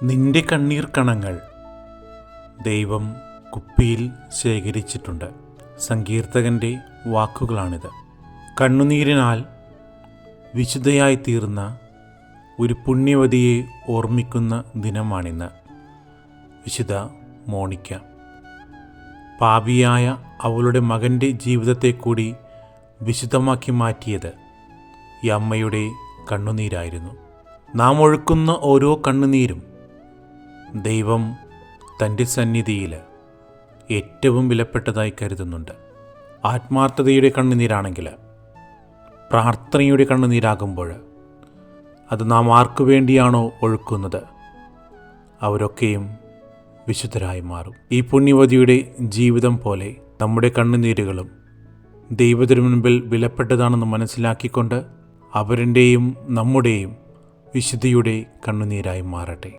നിന്റെ കണ്ണീർ കണങ്ങൾ ദൈവം കുപ്പിയിൽ ശേഖരിച്ചിട്ടുണ്ട്. സങ്കീർത്തകൻ്റെ വാക്കുകളാണിത്. കണ്ണുനീരിനാൽ വിശുദ്ധയായി തീർന്ന ഒരു പുണ്യവതിയെ ഓർമ്മിക്കുന്ന ദിനമാണിന്ന്. വിശുദ്ധ മോണിക്ക പാപിയായ അവളുടെ മകൻ്റെ ജീവിതത്തെ കൂടി വിശുദ്ധമാക്കി മാറ്റിയത് ഈ അമ്മയുടെ കണ്ണുനീരായിരുന്നു. നാം ഒഴുക്കുന്ന ഓരോ കണ്ണുനീരും ദൈവം തൻ്റെ സന്നിധിയിൽ ഏറ്റവും വിലപ്പെട്ടതായി കരുതുന്നുണ്ട്. ആത്മാർത്ഥതയുടെ കണ്ണുനീരാണെങ്കിൽ, പ്രാർത്ഥനയുടെ കണ്ണുനീരാകുമ്പോൾ അത് നാം ആർക്കു വേണ്ടിയാണോ ഒഴുക്കുന്നത് അവരൊക്കെയും വിശുദ്ധരായി മാറും. ഈ പുണ്യവതിയുടെ ജീവിതം പോലെ നമ്മുടെ കണ്ണുനീരുകളും ദൈവത്തിനു മുൻപിൽ വിലപ്പെട്ടതാണെന്ന് മനസ്സിലാക്കിക്കൊണ്ട് അവരുടെയും നമ്മുടെയും വിശുദ്ധിയുടെ കണ്ണുനീരായി മാറട്ടെ.